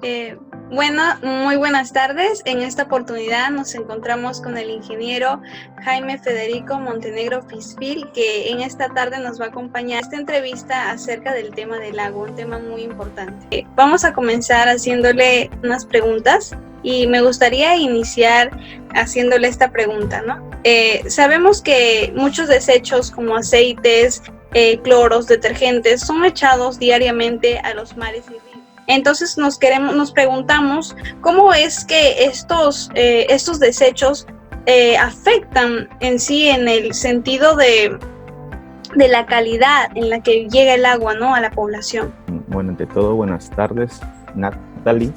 Eh, muy buenas tardes. En esta oportunidad nos encontramos con el ingeniero Jaime Federico Montenegro Fisfil, que en esta tarde nos va a acompañar en esta entrevista acerca del tema del agua, un tema muy importante. Vamos a comenzar haciéndole unas preguntas y me gustaría iniciar haciéndole esta pregunta, ¿no? Sabemos que muchos desechos como aceites, cloros, detergentes son echados diariamente a los mares y ríos. Entonces nos preguntamos cómo es que estos desechos afectan en sí en el sentido de la calidad en la que llega el agua, ¿no?, a la población. Bueno, ante todo, buenas tardes, Natalie.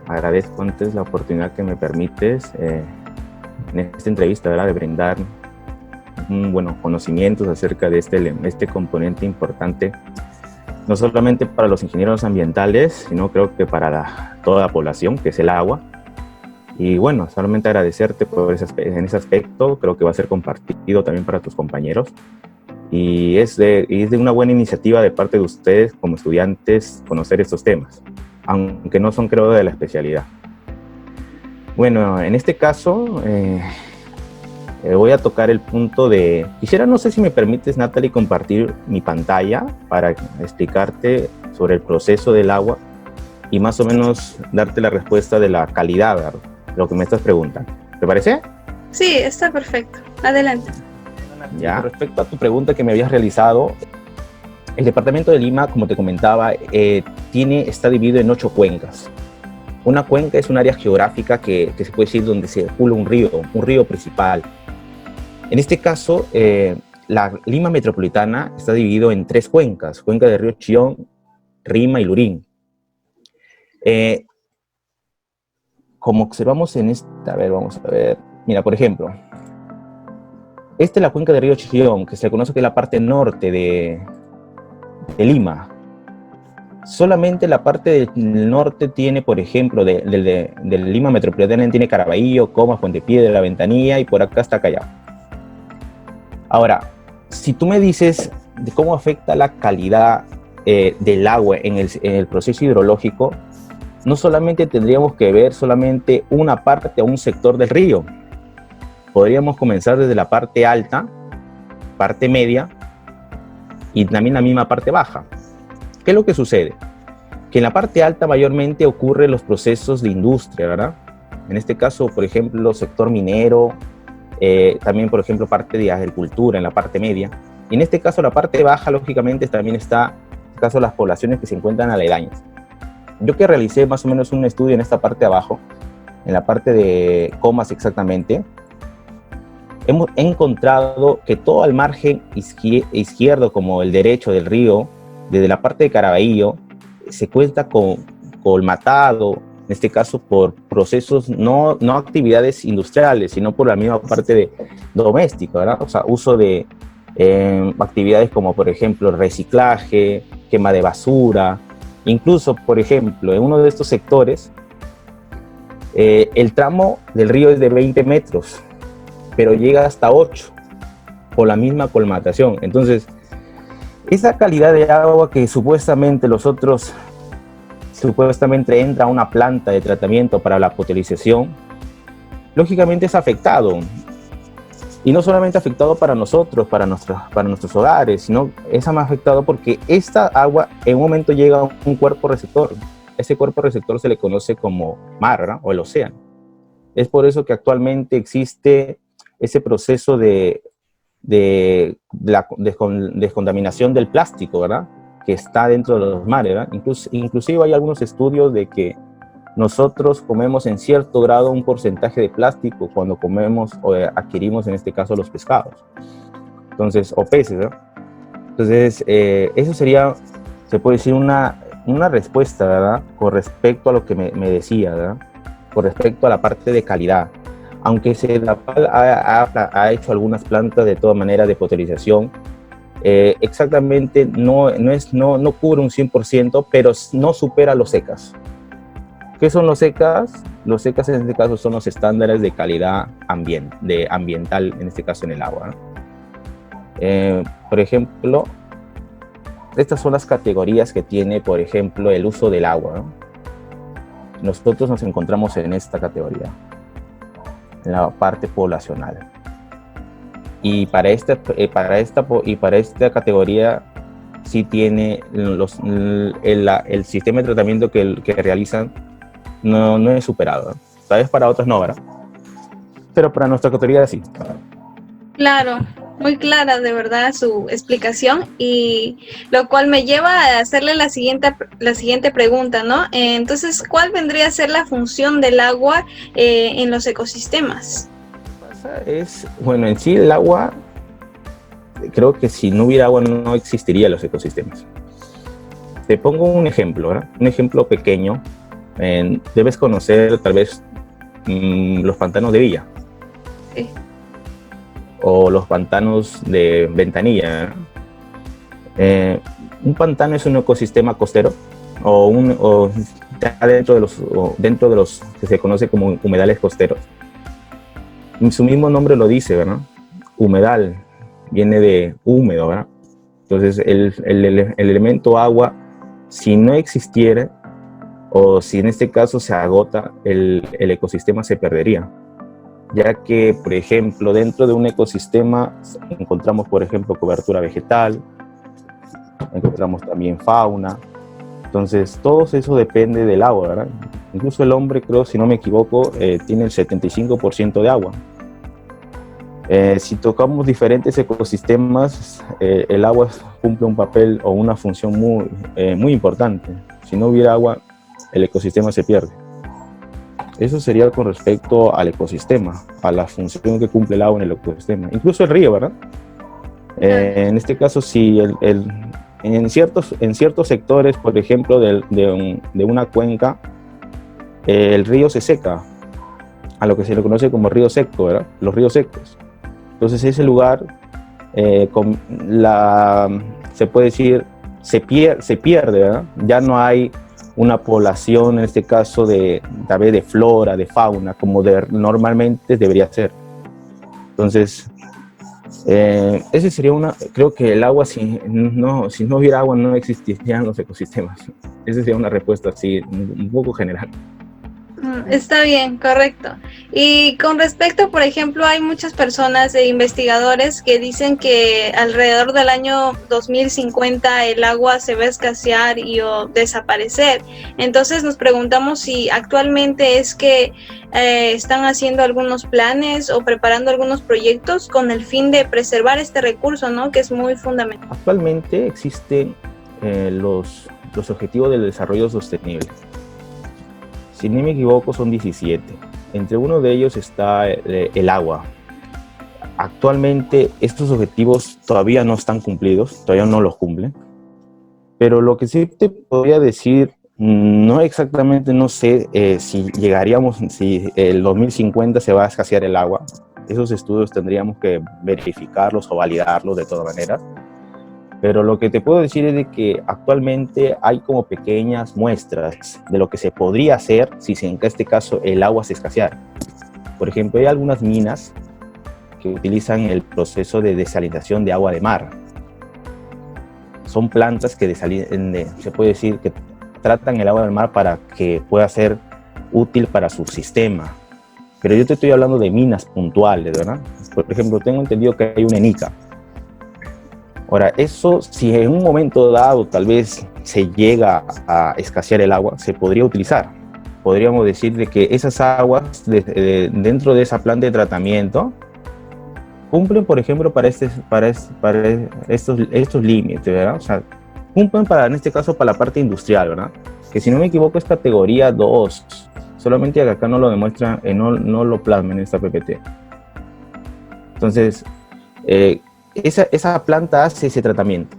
Agradezco antes la oportunidad que me permites en esta entrevista, ¿verdad?, de brindar conocimientos acerca de este componente importante, no solamente para los ingenieros ambientales, sino creo que para toda la población, que es el agua. Y bueno, solamente agradecerte en ese aspecto, creo que va a ser compartido también para tus compañeros. Y es de una buena iniciativa de parte de ustedes como estudiantes conocer estos temas, aunque no son, creo, de la especialidad. Bueno, en este caso voy a tocar el punto de... Quisiera, no sé si me permites, Natalie, compartir mi pantalla para explicarte sobre el proceso del agua y más o menos darte la respuesta de la calidad, ¿verdad?, lo que me estás preguntando. ¿Te parece? Sí, está perfecto. Adelante. Ya. Respecto a tu pregunta que me habías realizado, el departamento de Lima, como te comentaba, está dividido en 8 cuencas. Una cuenca es un área geográfica que se puede decir donde circula un río principal. En este caso, la Lima metropolitana está dividido en 3 cuencas: cuenca del río Chillón, Rima y Lurín. Como observamos en esta, a ver, vamos a ver. Mira, por ejemplo, esta es la cuenca del río Chillón, que se conoce que es la parte norte de Lima. Solamente la parte del norte tiene, por ejemplo, de Lima metropolitana, tiene Caraballo, Comas, Puente Piedra, La Ventanilla, y por acá está Callao. Ahora, si tú me dices de cómo afecta la calidad del agua en el proceso hidrológico, no solamente tendríamos que ver solamente una parte o un sector del río. Podríamos comenzar desde la parte alta, parte media y también la misma parte baja. ¿Qué es lo que sucede? Que en la parte alta mayormente ocurren los procesos de industria, ¿verdad? En este caso, por ejemplo, sector minero, también, por ejemplo, parte de agricultura en la parte media. Y en este caso, la parte baja, lógicamente, también está, en este caso, las poblaciones que se encuentran aledañas. Yo que realicé más o menos un estudio en esta parte de abajo, en la parte de Comas exactamente, hemos encontrado que todo el margen izquierdo como el derecho del río, desde la parte de Caraballo, se cuenta con colmatado, en este caso por procesos, no actividades industriales, sino por la misma parte doméstica, ¿verdad? O sea, uso de actividades como, por ejemplo, reciclaje, quema de basura. Incluso, por ejemplo, en uno de estos sectores, el tramo del río es de 20 metros, pero llega hasta 8 por la misma colmatación. Entonces, esa calidad de agua que supuestamente entra a una planta de tratamiento para la potabilización, lógicamente es afectado. Y no solamente afectado para nosotros, para nuestros hogares, sino es más afectado porque esta agua en un momento llega a un cuerpo receptor. Ese cuerpo receptor se le conoce como mar, ¿verdad?, o el océano. Es por eso que actualmente existe ese proceso de la descontaminación del plástico, ¿verdad?, que está dentro de los mares, ¿verdad? Inclusive hay algunos estudios de que nosotros comemos en cierto grado un porcentaje de plástico cuando comemos o adquirimos, en este caso, los pescados. Entonces, o peces, ¿verdad? Entonces, eso sería, se puede decir, una respuesta, ¿verdad?, con respecto a lo que me decía, ¿verdad?, con respecto a la parte de calidad. Aunque Sedapal ha hecho algunas plantas de toda manera de potabilización, exactamente no cubre un 100%, pero no supera los secas. ¿Qué son los secas? Los secas en este caso son los estándares de calidad ambiental, en este caso en el agua, ¿no? Por ejemplo, estas son las categorías que tiene, por ejemplo, el uso del agua, ¿no? nosotros nos encontramos en esta categoría, en la parte poblacional. Y para esta categoría sí tiene el sistema de tratamiento que realizan no es superado, ¿no? Tal vez para otras no, ¿verdad? Pero para nuestra categoría sí. Claro, muy clara de verdad su explicación, y lo cual me lleva a hacerle la siguiente pregunta, ¿no? Entonces, ¿cuál vendría a ser la función del agua en los ecosistemas? Bueno, en sí el agua, creo que si no hubiera agua no existirían los ecosistemas. Te pongo un ejemplo, ¿verdad? Un ejemplo pequeño. Debes conocer tal vez los pantanos de Villa. Sí. O los pantanos de Ventanilla. Un pantano es un ecosistema costero o dentro de los que se conoce como humedales costeros. Su mismo nombre lo dice, ¿verdad? Humedal viene de húmedo, ¿verdad? Entonces el elemento agua, si no existiera, o si en este caso se agota, el ecosistema se perdería. Ya que, por ejemplo, dentro de un ecosistema encontramos, por ejemplo, cobertura vegetal, encontramos también fauna. Entonces, todo eso depende del agua, ¿verdad? Incluso el hombre, creo, si no me equivoco, tiene el 75% de agua. Si tocamos diferentes ecosistemas, el agua cumple un papel o una función muy importante. Si no hubiera agua, el ecosistema se pierde. Eso sería con respecto al ecosistema, a la función que cumple el agua en el ecosistema. Incluso el río, ¿verdad? En este caso, si en ciertos sectores, por ejemplo, de una cuenca, el río se seca, a lo que se le conoce como río seco, ¿verdad? Los ríos secos. Entonces ese lugar, se puede decir, se pierde, ¿verdad? Ya no hay una población, en este caso, tal vez de flora, de fauna, como normalmente debería ser. Entonces, ese sería creo que el agua, si no hubiera agua, no existirían los ecosistemas. Esa sería una respuesta así, un poco general. Está bien, correcto. Y con respecto, por ejemplo, hay muchas personas e investigadores que dicen que alrededor del año 2050 el agua se va a escasear o desaparecer. Entonces nos preguntamos si actualmente es que están haciendo algunos planes o preparando algunos proyectos con el fin de preservar este recurso, ¿no? Que es muy fundamental. Actualmente existen los Objetivos del Desarrollo Sostenible. Si no me equivoco, son 17. Entre uno de ellos está el agua. Actualmente estos objetivos todavía no están cumplidos, todavía no los cumplen. Pero lo que sí te podría decir, no exactamente, no sé si el 2050 se va a escasear el agua. Esos estudios tendríamos que verificarlos o validarlos de todas maneras. Pero lo que te puedo decir es de que actualmente hay como pequeñas muestras de lo que se podría hacer si en este caso el agua se escaseara. Por ejemplo, hay algunas minas que utilizan el proceso de desalinización de agua de mar. Son plantas que se puede decir que tratan el agua del mar para que pueda ser útil para su sistema. Pero yo te estoy hablando de minas puntuales, ¿verdad? Por ejemplo, tengo entendido que hay una en Ica. Ahora, eso, si en un momento dado tal vez se llega a escasear el agua, se podría utilizar. Podríamos decir de que esas aguas dentro de esa planta de tratamiento cumplen, por ejemplo, para estos límites, ¿verdad? O sea, cumplen en este caso para la parte industrial, ¿verdad? Que si no me equivoco es categoría 2, solamente que acá no lo demuestra, no lo plasma en esta PPT. Entonces, esa planta hace ese tratamiento.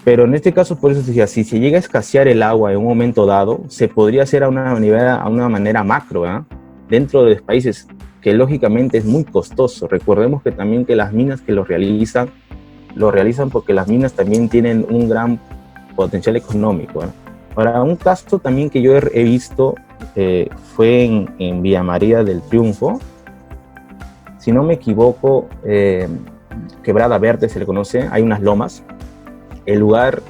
Pero en este caso, por eso decía, si se llega a escasear el agua en un momento dado, se podría hacer a una manera macro, ¿eh? Dentro de los países, que lógicamente es muy costoso. Recordemos que también que las minas que lo realizan porque las minas también tienen un gran potencial económico, ¿eh? Ahora, un caso también que yo he visto fue en Villa María del Triunfo. Si no me equivoco, Quebrada Verde se le conoce, hay unas lomas. El lugar,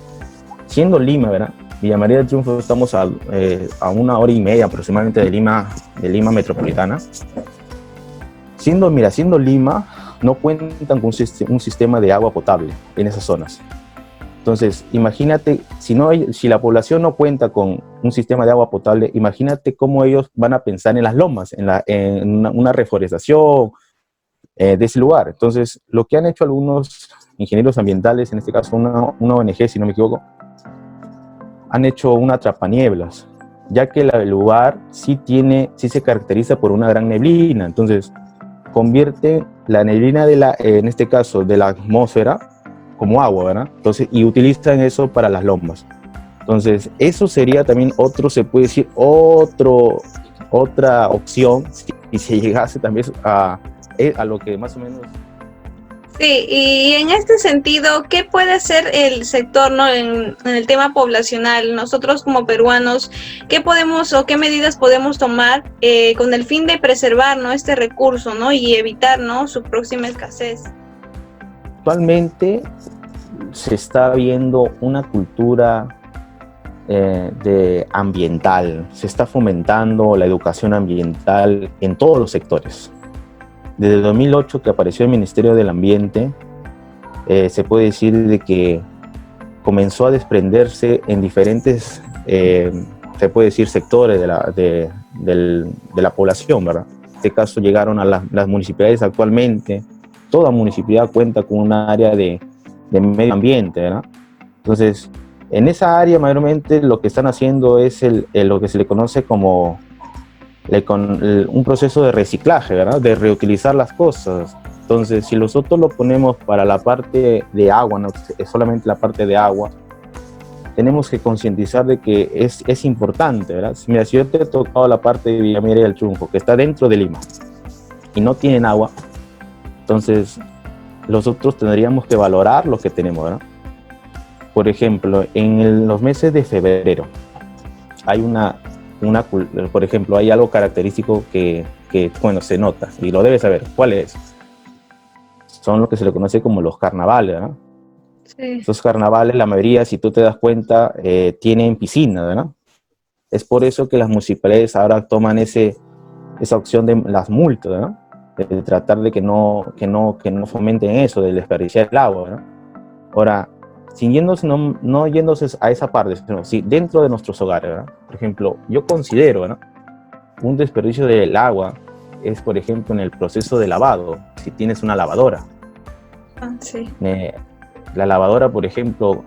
siendo Lima, ¿verdad? Villa María del Triunfo estamos a 1 hora y media aproximadamente de Lima metropolitana. Siendo Lima, no cuentan con un sistema de agua potable en esas zonas. Entonces, imagínate, si la población no cuenta con un sistema de agua potable, imagínate cómo ellos van a pensar en las lomas, en una reforestación de ese lugar. Entonces, lo que han hecho algunos ingenieros ambientales, en este caso una ONG, si no me equivoco, han hecho un atrapanieblas, ya que el lugar sí se caracteriza por una gran neblina. Entonces, convierte la neblina en este caso de la atmósfera como agua, ¿verdad? Entonces, y utilizan eso para las lomas. Entonces, eso sería también se puede decir, otra opción si se llegase también a lo que más o menos... Sí, y en este sentido, ¿qué puede hacer el sector, ¿no? En el tema poblacional? Nosotros como peruanos, ¿qué podemos o qué medidas podemos tomar con el fin de preservar, ¿no?, este recurso, ¿no?, y evitar, ¿no?, su próxima escasez? Actualmente se está viendo una cultura ambiental, se está fomentando la educación ambiental en todos los sectores. Desde 2008 que apareció el Ministerio del Ambiente, se puede decir de que comenzó a desprenderse en diferentes, se puede decir, sectores de la población, ¿verdad? En este caso llegaron a las municipalidades actualmente. Toda municipalidad cuenta con un área de medio ambiente, ¿verdad? Entonces, en esa área mayormente lo que están haciendo es lo que se le conoce como un proceso de reciclaje, ¿verdad? De reutilizar las cosas. Entonces, si nosotros lo ponemos para la parte de agua, no solamente la parte de agua, tenemos que concientizar de que es importante, ¿verdad? Mira, si yo te he tocado la parte de Villa María del Triunfo, que está dentro de Lima, y no tienen agua, entonces nosotros tendríamos que valorar lo que tenemos, ¿verdad? Por ejemplo, en los meses de febrero hay por ejemplo, hay algo característico que, bueno, se nota y lo debes saber. ¿Cuál es? Son lo que se le conoce como los carnavales, ¿verdad? Sí. Esos carnavales, la mayoría, si tú te das cuenta, tienen piscina, ¿verdad? Es por eso que las municipalidades ahora toman esa opción de las multas, ¿verdad? De tratar de que no fomenten eso, de desperdiciar el agua, ¿verdad? Ahora, no yéndose a esa parte, sino sí, dentro de nuestros hogares, ¿verdad? Por ejemplo, yo considero, ¿no?, un desperdicio del agua es, por ejemplo, en el proceso de lavado, si tienes una lavadora. Sí. La lavadora, por ejemplo,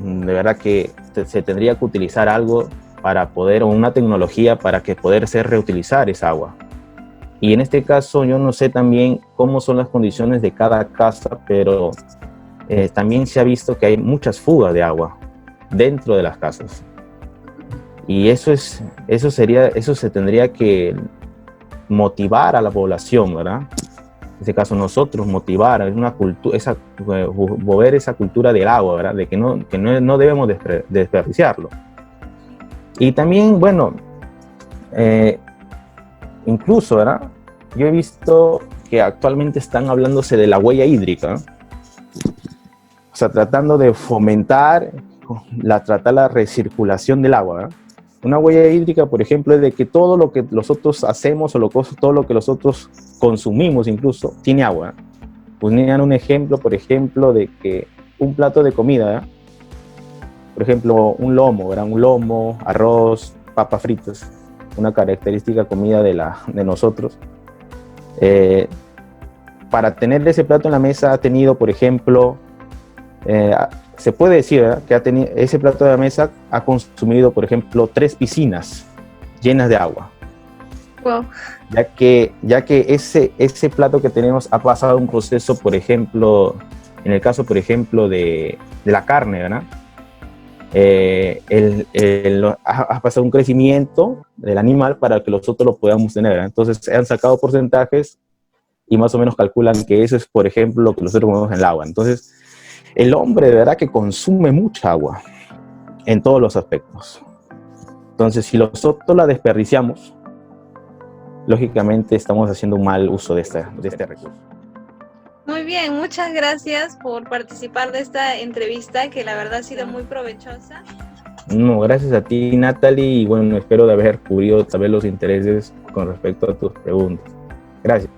de verdad que se tendría que utilizar algo o una tecnología para poder reutilizar esa agua. Y en este caso, yo no sé también cómo son las condiciones de cada casa, pero también se ha visto que hay muchas fugas de agua dentro de las casas. Y eso se tendría que motivar a la población, ¿verdad? En este caso nosotros motivar a mover esa cultura del agua, ¿verdad? De que no debemos desperdiciarlo. Y también, bueno, incluso, ¿verdad?, yo he visto que actualmente están hablándose de la huella hídrica, ¿no? O sea, tratando de fomentar tratar la recirculación del agua, ¿verdad? Una huella hídrica, por ejemplo, es de que todo lo que nosotros hacemos todo lo que nosotros consumimos incluso tiene agua, ¿verdad? Ponían un ejemplo, por ejemplo, de que un plato de comida, ¿verdad?, por ejemplo, un lomo, ¿verdad? Un lomo, arroz, papas fritas, una característica comida de nosotros. Para tener ese plato en la mesa ha tenido, por ejemplo, se puede decir, ¿verdad?, que ese plato de la mesa ha consumido, por ejemplo, 3 piscinas llenas de agua. Wow. Ya que ese plato que tenemos ha pasado un proceso, por ejemplo, en el caso, por ejemplo, de la carne, ¿verdad? Ha pasado un crecimiento del animal para que nosotros lo podamos tener, ¿verdad? Entonces se han sacado porcentajes y más o menos calculan que eso es, por ejemplo, lo que nosotros ponemos en el agua. Entonces, el hombre de verdad que consume mucha agua en todos los aspectos. Entonces, si nosotros la desperdiciamos, lógicamente estamos haciendo un mal uso de este recurso. Muy bien, muchas gracias por participar de esta entrevista que la verdad ha sido muy provechosa. No, gracias a ti, Natalie, y bueno, espero de haber cubrido, saber los intereses con respecto a tus preguntas. Gracias.